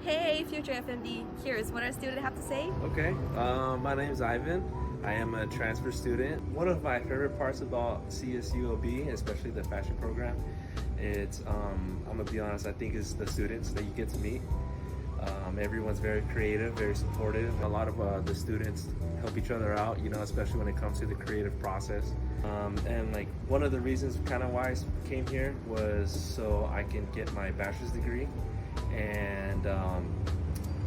Hey, future FMD, here's what our student have to say. Okay, my name is Ivan. I am a transfer student. One of my favorite parts about CSUOB, especially the fashion program, it's, I'm gonna be honest, I think it's the students that you get to meet. Everyone's very creative, very supportive. A lot of the students help each other out, you know, especially when it comes to the creative process. And like one of the reasons kind of why I came here was so I can get my bachelor's degree. And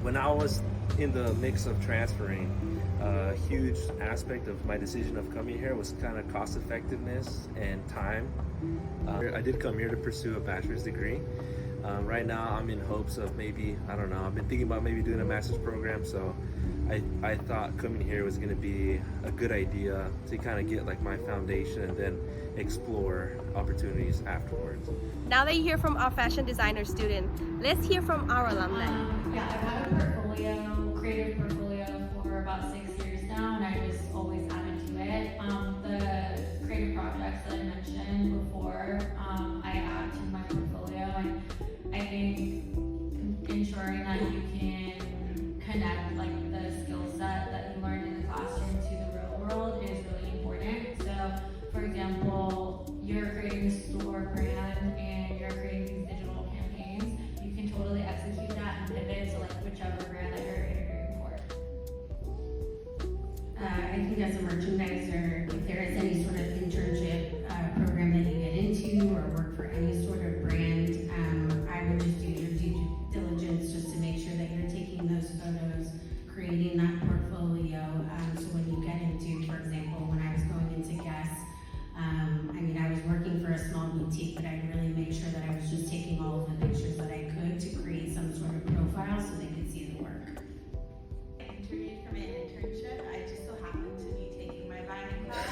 when I was in the mix of transferring, a huge aspect of my decision of coming here was kind of cost effectiveness and time. I did come here to pursue a bachelor's degree. Right now I'm in hopes of maybe, I don't know, I've been thinking about maybe doing a master's program, so I thought coming here was going to be a good idea to kind of get like my foundation and then explore opportunities afterwards. Now that you hear from our fashion designer student, let's hear from our alumni. Yeah, I've had a portfolio, creative portfolio for about 6 years now, and I just always added to it. The creative projects that I mentioned before, I add to my portfolio, and I think ensuring that you can connect like the skill set that you learned in the classroom to the real world is really important. So, for example, you're creating a store brand and you're creating these digital campaigns, you can totally execute that and pivot to like whichever brand that you're interviewing for. I think as a merchandiser, if there is any sort of internship program that you get into or work for any sort of brand, I would just do your due diligence just to make sure that you're taking those photos, creating that portfolio. So when you get into, for example, when I was going into Guess, I was working for a small boutique, but I'd really make sure that I was just taking all of the pictures that I could to create some sort of profile so they could see the work. I interviewed for my internship. I just so happened to be taking my binding class,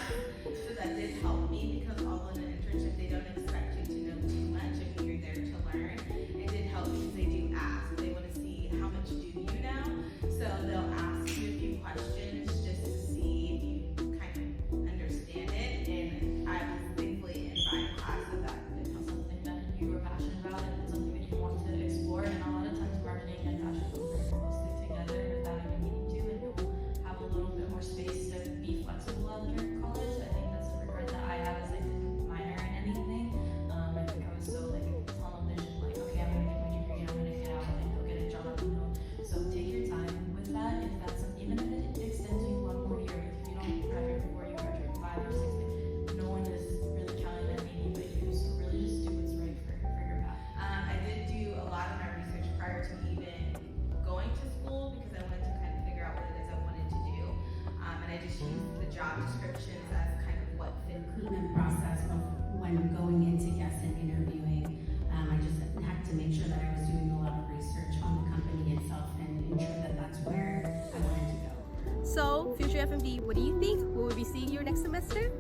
so that did help me because although in an internship they don't expect you to know too much if you're there to learn, it did help because they do ask. They want to see how much do you know, so they'll ask you a few questions just to see if you kind of understand it. And I was thankfully in binding class so that did help. Something that you are passionate about and something that you want to explore, and a lot of times marketing and fashion go very closely together without even needing to, and you'll have a little bit more space to be flexible after college. I think that's a regret that I have as I didn't minor in anything. I think I was so like tunnel vision, like okay, I'm gonna get my degree, I'm gonna get out and go get a job, you know. So take your time with that. If that's even if it extends you one more year, if you don't graduate before you graduate 5 or 6, no one is really counting that maybe but you. So really just do what's right for your path. I did do a lot of my research prior to even going to school because I wanted to kind of figure out what it is I wanted to do. And I just used the job descriptions as kind of what fit. Recruitment process of when going into Guess and interviewing, I just had to make sure that I was doing a lot of research on the company itself and ensure that that's where I wanted to go. So, future FMD, what do you think? Will we be seeing you next semester?